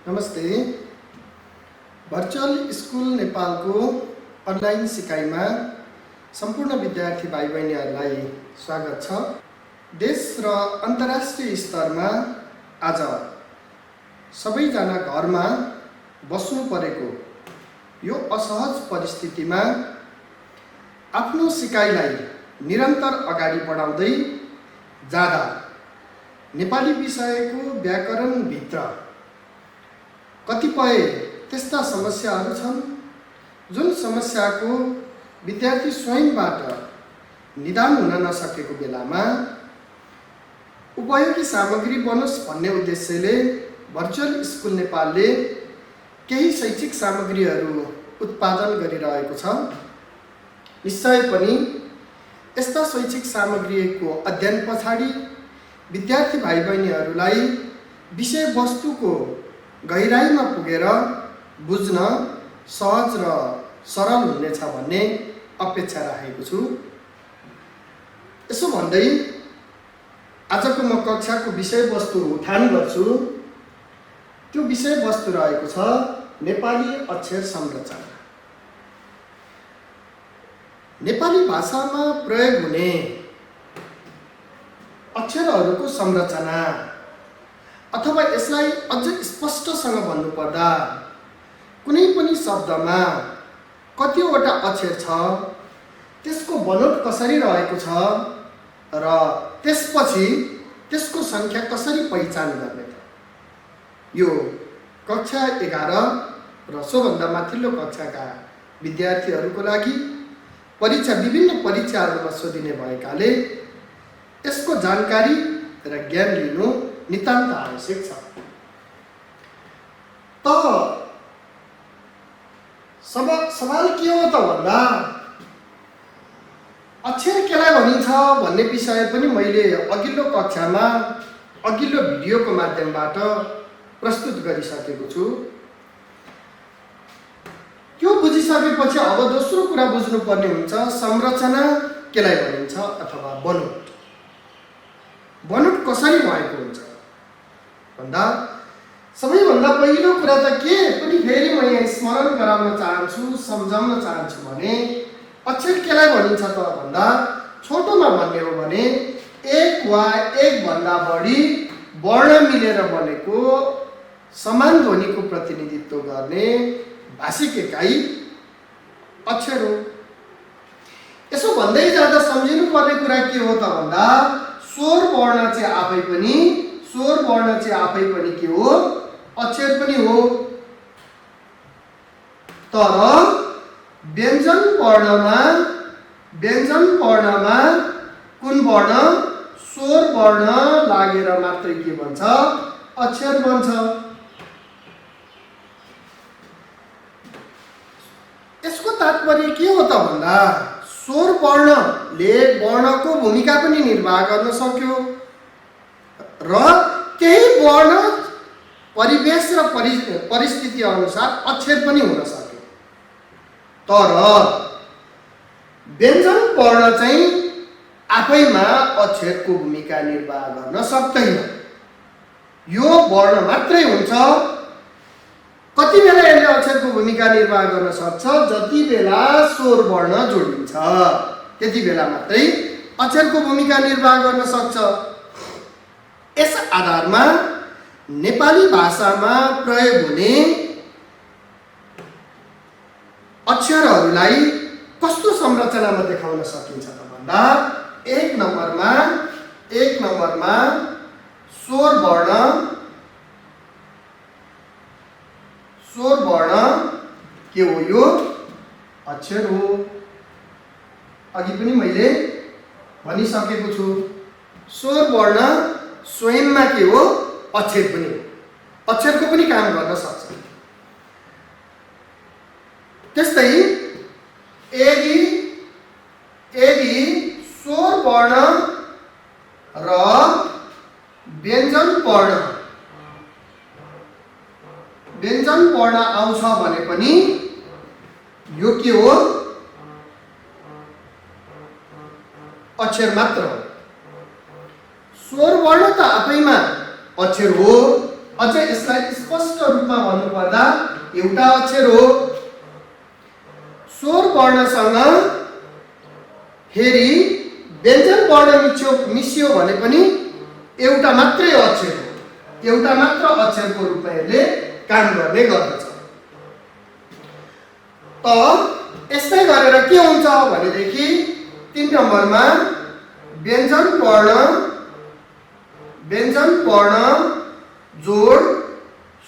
नमस्ते। Virtual school नेपालको online सिकाइमा सम्पूर्ण विद्यार्थी भाइ बहिनीहरूलाई स्वागत छ। देश र अन्तर्राष्ट्रिय स्तरमा आज सबैजना घरमा बस्नु परेको यो असहज परिस्थितिमा आफ्नो सिकाइलाई निरन्तर अगाडि बढाउँदै जाँदा नेपाली विषयको व्याकरणभित्र कतिपय त्यस्ता समस्याहरू छन् जुन समस्याको विद्यार्थी स्वयंबाट निदान हुन नसकेको बेलामा उपयोगी सामग्री बनोस् भन्ने उद्देश्यले भर्चुअल स्कुल नेपालले केही शैक्षिक सामग्रीहरू उत्पादन गरिरहेको छ। निश्चय पनि यस्ता शैक्षिक सामग्रीको अध्ययन पछाडि विद्यार्थी भाइ बहिनीहरूलाई विषयवस्तुको गहिराइमा पुगेर बुझ्न सहज र सरल हुनेछ भन्ने अपेक्षा राखेको छु। यसो भन्दै आजको म कक्षाको विषयवस्तु उठान गर्छु। त्यो विषयवस्तु रहेको छ नेपाली अक्षर संरचना। नेपाली भाषामा प्रयोग हुने अक्षरहरूको संरचना, अथवा यसलाई अझ स्पष्टसँग भन्नुपर्दा कुनै पनि शब्दमा कतिवटा अक्षर छ, त्यसको बनोट कसरी रहेको छ र त्यसपछि त्यसको सङ्ख्या कसरी पहिचान गर्ने त, यो कक्षा 11 र सोभन्दा माथिल्लो कक्षाका विद्यार्थीहरूको लागि विभिन्न परीक्षाहरूमा सोधिने भएकाले यसको जानकारी र ज्ञान लिनु नितान्त आवश्यक छ। त सवाल के हो त भन्दा अक्षर केलाई भनिन्छ भन्ने विषय पनि मैले अघिल्लो कक्षामा अघिल्लो भिडियोको माध्यमबाट प्रस्तुत गरिसकेको छु। त्यो बुझिसकेपछि अब दोस्रो कुरा बुझ्नुपर्ने हुन्छ संरचना केलाई भनिन्छ अथवा बनोट। बनोट कसरी भएको हुन्छ भन्दा सबैभन्दा पहिलो कुरा त के पनि फेरि म यहाँ स्मरण गराउन चाहन्छु, सम्झाउन चाहन्छु भने अक्षर केलाई भनिन्छ त भन्दा छोटोमा भन्ने हो भने एक वा एक भन्दा बढी वर्ण मिलेर बनेको समान ध्वनिको प्रतिनिधित्व गर्ने भाषिक एकाइ अक्षर हो। यसो भन्दै जाँदा सम्झिनु पर्ने कुरा के हो त भन्दा स्वर वर्ण चाहिँ आफै पनि के हो, अक्षर पनि हो। तर व्यञ्जन वर्णमा कुन वर्ण, स्वर वर्ण लागेर मात्रै के भन्छ, अक्षर बन्छ। यसको तात्पर्य के हो त भन्दा स्वर वर्णले वर्णको भूमिका पनि निर्वाह गर्न सक्यो र केही वर्ण परिवेश र परिस्थिति अनुसार अक्षर पनि हुन सक्यो। तर व्यञ्जन वर्ण चाहिँ आफैमा अक्षरको भूमिका निर्वाह गर्न सक्दैन। यो वर्ण मात्रै हुन्छ। कति बेला यसले अक्षरको भूमिका निर्वाह गर्न सक्छ, जति बेला स्वर वर्ण जोडिन्छ त्यति बेला मात्रै अक्षरको भूमिका निर्वाह गर्न सक्छ। यस आधारमा नेपाली भाषामा प्रयोग हुने अक्षरहरूलाई कस्तो संरचनामा देखाउन सकिन्छ त भन्दा एक नम्बरमा स्वर वर्ण के हो, यो अक्षर हो। अघि पनि मैले भनिसकेको छु, स्वर वर्ण स्वयंमा के हो, अक्षर पनि हो, अक्षरको पनि काम गर्न सक्छ। त्यस्तै यदि स्वर वर्ण र व्यञ्जन वर्ण आउँछ भने पनि यो के हो, अक्षर मात्र हो। स्वर वर्ण त आफैमा अक्षर हो, अझ यसलाई स्पष्ट रूपमा भन्नुपर्दा एउटा अक्षर हो। स्वर वर्णसँग फेरि व्यञ्जन वर्ण मिसियो भने पनि एउटा मात्रै अक्षर हो, एउटा मात्र अक्षरको रूपमा यसले काम गर्ने गर्दछ। त यस्तै गरेर के हुन्छ भनेदेखि 3 नम्बरमा व्यञ्जन वर्ण जोड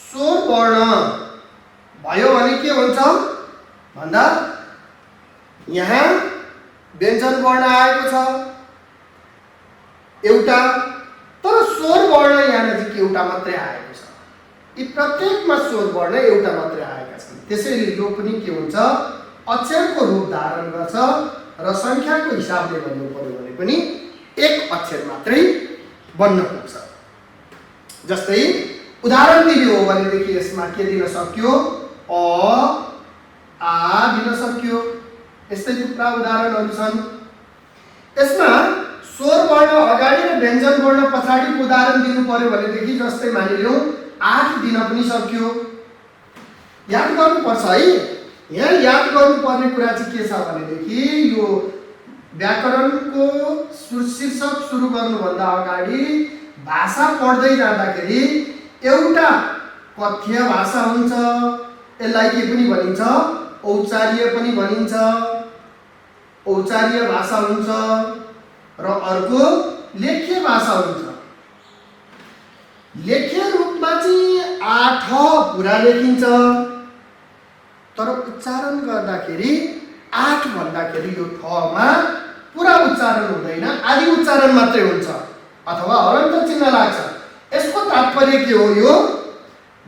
स्वर वर्ण भयो भने के हुन्छ भन्दा यहाँ व्यञ्जन वर्ण आएको छ एउटा, तर स्वर वर्ण यहाँ नजिक एउटा मात्रै आएको छ। यी प्रत्येकमा स्वर वर्ण एउटा मात्रै आएका छन्। त्यसैले यो पनि के हुन्छ अक्षरको रूप धारण गर्छ र संख्याको हिसाबले भन्नु पर्यो भने पनि एक अक्षर मात्रै बन्न पुग्छ। जस्तै उदाहरण दिनु हो भनेदेखि यसमा के दिन सक्यो, अ आ दिन सक्यो। यस्तै थुप्रा उदाहरणहरू छन्। यसमा स्वर वर्ण अगाडि र व्यञ्जन वर्ण पछाडिको उदाहरण दिनु पर्यो भनेदेखि जस्तै मानिलियौँ 8 दिन पनि सक्यो। याद गर्नुपर्छ है, यहाँ याद गर्नुपर्ने कुरा चाहिँ के छ भनेदेखि यो व्याकरणको शीर्षक सुरु गर्नुभन्दा अगाडि भाषा पढ्दै जाँदाखेरि एउटा कथ्य भाषा हुन्छ, यसलाई के पनि भनिन्छ औच्चार्य पनि भनिन्छ, औच्चार्य भाषा हुन्छ र अर्को लेख्य भाषा हुन्छ। लेख्य रूपमा चाहिँ 8 पुरा लेखिन्छ, तर उच्चारण गर्दाखेरि 8 भन्दाखेरि यो ठमा पुरा उच्चारण हुँदैन, आदि उच्चारण मात्रै हुन्छ अथवा हलन्त चिन्ह लाग्छ। यसको तात्पर्य के हो, यो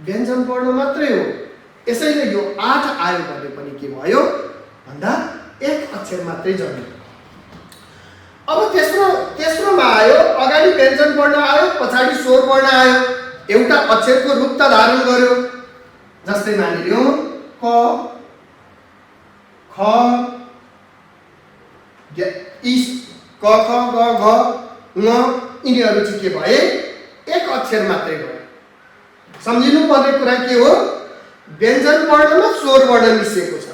व्यञ्जन वर्ण मात्रै हो। यसैले यो 8 आयो भने पनि के भयो भन्दा एक अक्षर मात्रै जन्मियो। अब तेस्रोमा आयो, अगाडि व्यञ्जन वर्ण आयो, पछाडि स्वर वर्ण आयो, एउटा अक्षरको रूप त धारण गर्यो। जस्तै मानिलियौँ क ख इस क ख ग घ ङ, यिनीहरू चाहिँ के भए एक अक्षर मात्रै भयो। सम्झिनु पर्ने कुरा के हो, व्यञ्जन वर्णमा स्वर वर्ण मिसिएको छ।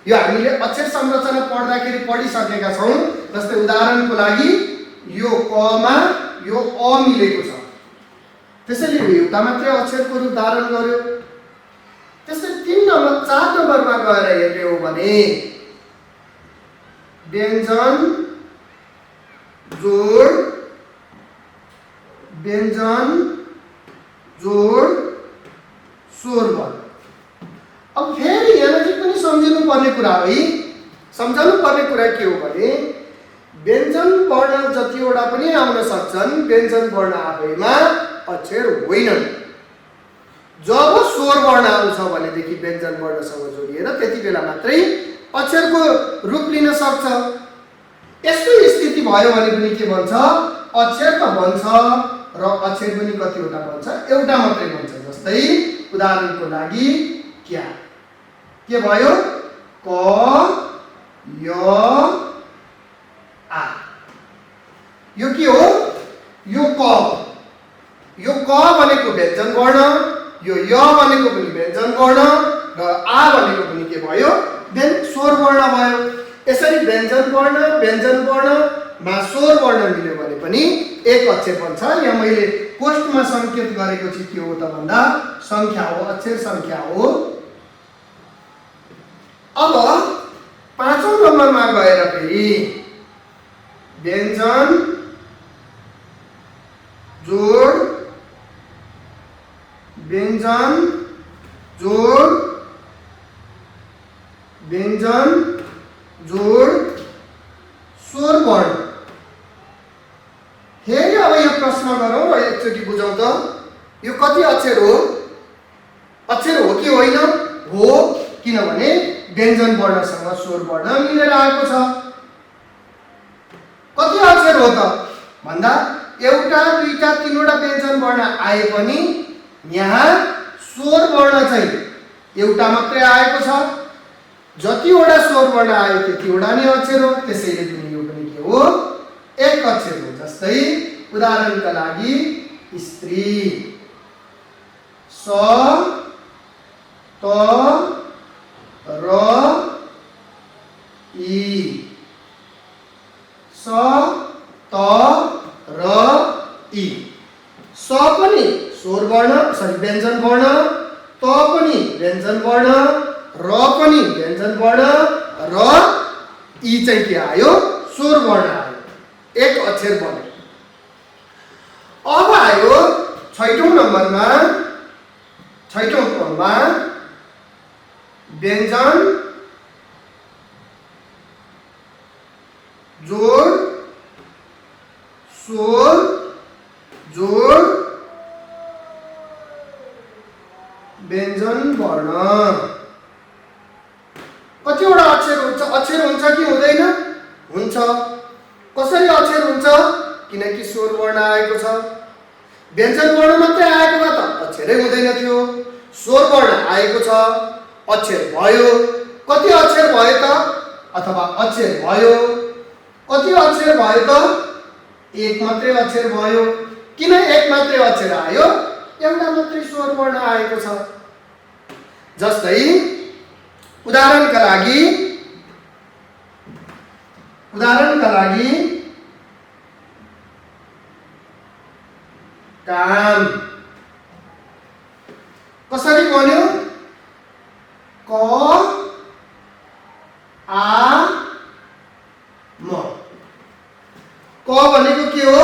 यो हामीले अक्षर संरचना पढ्दाखेरि पढिसकेका छौँ। जस्तै उदाहरणको लागि यो कमा यो अ मिलेको छ, त्यसैले यो एउटा मात्रै अक्षरको रूप धारण गर्यो। त्यस्तै 4 नम्बरमा गएर हेर्ने हो भने व्यञ्जन जोड स्वर वर्ण। अब फेरि यहाँ चाहिँ पनि सम्झिनु पर्ने कुरा है, सम्झाउनु पर्ने कुरा के हो भने व्यञ्जन वर्ण जतिवटा पनि आउन सक्छन्, व्यञ्जन वर्ण आफैमा अक्षर होइनन्। जब स्वर वर्ण आउँछ भनेदेखि व्यञ्जन वर्णसँग जोडिएर त्यति बेला मात्रै अक्षरको रूप लिन सक्छ। यस्तो स्थिति भयो भने पनि के भन्छ, अक्षर त बन्छ र अक्षर पनि कतिवटा बन्छ, एउटा मात्रै बन्छ। जस्तै उदाहरणको लागि क्या के भयो, क य आ। यो के हो, यो क भनेको व्यञ्जन वर्ण, यो य भनेको पनि व्यञ्जन वर्ण र आ भनेको पनि के भयो स्वर वर्ण भयो। यसरी व्यञ्जन वर्णमा स्वर वर्ण मिल्यो भने पनि एक अक्षर बन्छ। यहाँ मैले कोष्ठमा सङ्केत गरेको चाहिँ के हो त भन्दा संख्या हो, अक्षर संख्या हो। अब 5औं नम्बरमा गएर फेरि व्यञ्जन जोड स्वर वर्ण। फेरि अब यो प्रश्न गरौँ र एकचोटि बुझौँ त, यो कति अक्षर हो, अक्षर हो कि होइन? हो, किनभने व्यञ्जन वर्णसँग स्वर वर्ण मिलेर आएको छ। कति अक्षर हो त भन्दा एउटा, दुईटा, तीनवटा व्यञ्जन वर्ण आए पनि यहाँ स्वर वर्ण चाहिँ एउटा मात्रै आएको छ। जतिवटा स्वर वर्ण आयो त्यतिवटा नै अक्षर हो, त्यसैले पनि यो पनि के हो एक अक्षर हो। जस्तै उदाहरणका लागि स्त्री स त र इ स त र इ स पनि स्वर वर्ण व्यञ्जन वर्ण त पनि व्यञ्जन वर्ण र पनि व्यञ्जन वर्ण र इ चाहिँ के आयो स्वर वर्ण आयो एक अक्षर बन्यो। अब आयो छैटौं नम्बरमा व्यञ्जन जोड स्वर जोड व्यञ्जन वर्ण। कतिवटा अक्षर हुन्छ कि हुँदैन? हुन्छ। कसरी अक्षर हुन्छ? किनकि स्वर वर्ण आएको छ। व्यञ्जन वर्ण मात्रै आएको भए त अक्षरै हुँदैन थियो। स्वर वर्ण आएको छ, अक्षर भयो। कति अक्षर भयो त? अथवा अक्षर भयो। कति अक्षर भयो त? एक मात्रै अक्षर भयो। किन एक मात्रै अक्षर आयो? एउटा मात्रै स्वर वर्ण आएको छ। जस्तै उदाहरणका लागि काम कसरी बन्यो? क आ म। क भनेको के हो?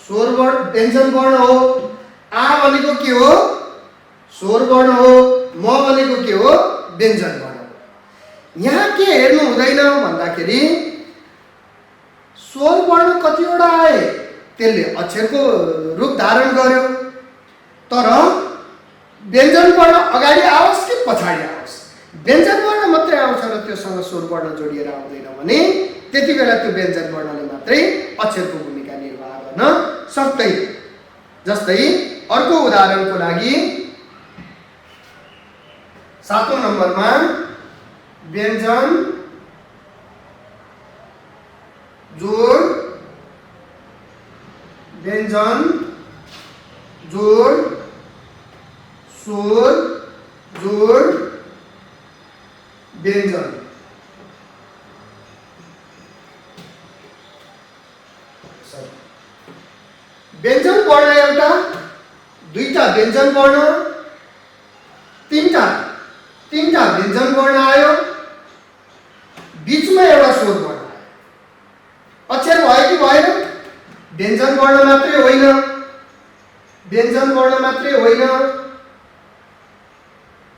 स्वर वर्ण व्यञ्जन वर्ण हो। आ भनेको के हो? स्वर वर्ण हो। म भनेको के हो? व्यञ्जन वर्ण हो। यहाँ के हेर्नु हुँदैन भन्दाखेरि स्वर वर्ण कतिवटा आए त्यसले अक्षरको रूप धारण गर्यो, तर व्यञ्जन वर्ण अगाडि आओस् कि पछाडि आओस्, व्यञ्जन वर्ण मात्रै आउँछ र त्योसँग स्वर वर्ण जोडिएर आउँदैन भने त्यति बेला त्यो व्यञ्जन वर्णले मात्रै अक्षरको भूमिका निर्वाह गर्न सक्दैन। जस्तै अर्को उदाहरणको लागि 7औं नम्बरमा व्यञ्जन जोड स्वर जोड व्यञ्जन। व्यञ्जन वर्ण एउटा, दुईटा व्यञ्जन वर्ण, तीनटा व्यञ्जन वर्ण आयो, बीचमा एउटा स्वर वर्ण आयो। अक्षर भयो कि भएन? व्यञ्जन वर्ण मात्रै होइन,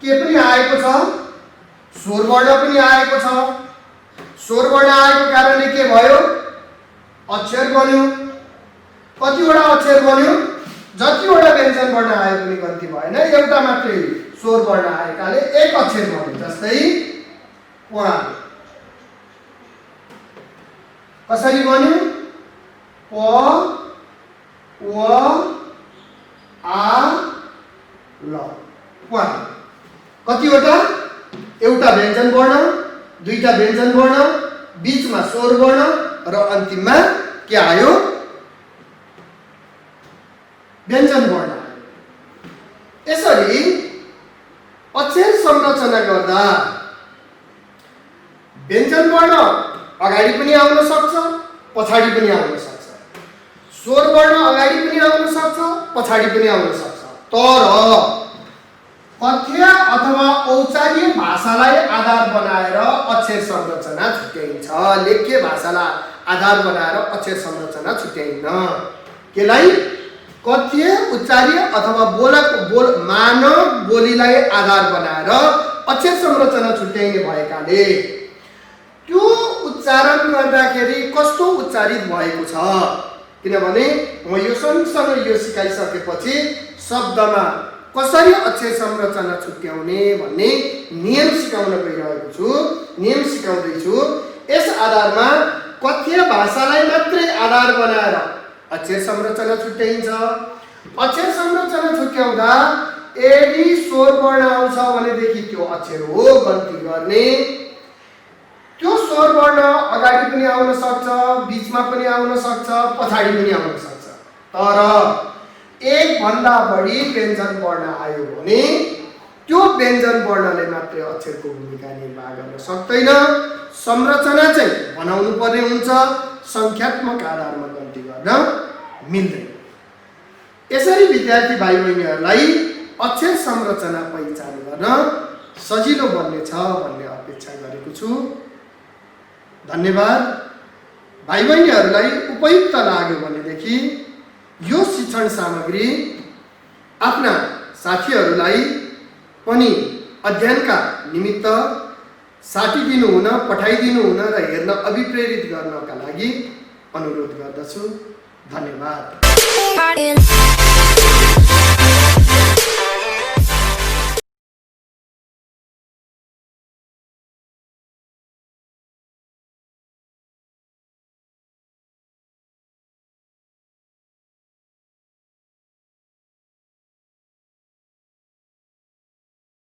के पनि आएको छ? स्वर वर्ण पनि आएको छ। स्वर वर्ण आएको कारणले के भयो? अक्षर बन्यो। कतिवटा अक्षर बन्यो? जतिवटा व्यञ्जन वर्ण आयो पनि गन्ती भएन, एउटा मात्रै स्वर वर्ण आएकाले एक अक्षर बन्यो। जस्तै वा कसरी बन्यो? प व आ ल वा। कतिवटा? एउटा व्यञ्जन वर्ण, दुईटा व्यञ्जन वर्ण, बीचमा स्वर वर्ण र अन्तिममा के आयो? व्यञ्जन वर्ण आयो। यसरी अक्षर संरचना गर्दा व्यञ्जन वर्ण अगाडि पनि आउन सक्छ, पछाडि पनि आउन सक्छ। स्वर वर्ण अगाडि पनि आउन सक्छ, पछाडि पनि आउन सक्छ। तर कथ्य अथवा औपचारिक भाषालाई आधार बनाएर अक्षर संरचना छुट्याइन्छ। लेख्य भाषालाई आधार बनाएर अक्षर संरचना छुट्याइन्न। केलाई? कथ्य उच्चार्य अथवा मानव बोलीलाई आधार बनाएर अक्षर संरचना छुट्याइने भएकाले त्यो उच्चारण गर्दाखेरि कस्तो उच्चारित भएको छ? किनभने म यो सँगसँगै यो सिकाइसकेपछि शब्दमा कसरी अक्षर संरचना छुट्याउने भन्ने नियम सिकाउन गइरहेको छु, नियम सिकाउँदैछु। यस आधारमा कथ्य भाषालाई मात्रै आधार बनाएर अक्षर संरचना छुट्याइन्छ। अक्षर संरचना छुट्याउँदा यदि स्वर वर्ण आउँछ भनेदेखि त्यो अक्षर हो गन्ती गर्ने। त्यो स्वर वर्ण अगाडि पनि आउन सक्छ, बीचमा पनि आउन सक्छ, पछाडि पनि आउन सक्छ। तर एक भन्दा बढी व्यञ्जन वर्ण आयो भने त्यो व्यञ्जन वर्णले मात्रै अक्षरको भूमिका निर्वाह गर्न सक्दैन, संरचना चाहिँ बनाउनु पर्ने हुन्छ, संख्यात्मक आधारमा गन्ती गर्न मिल्दैन। यसरी विद्यार्थी भाइ बहिनीहरूलाई अक्षर संरचना पहिचान गर्न सजिलो बन्नेछ भन्ने अपेक्षा गरेको छु। धन्यवाद। भाइ बहिनीहरूलाई उपयुक्त लाग्यो भनेदेखि यो शिक्षण सामग्री आफ्ना साथीहरूलाई पनि अध्ययनका निमित्त साटिदिनु हुन, पठाइदिनु हुन र हेर्न अभिप्रेरित गर्नका लागि अनुरोध गर्दछु। धन्यवाद।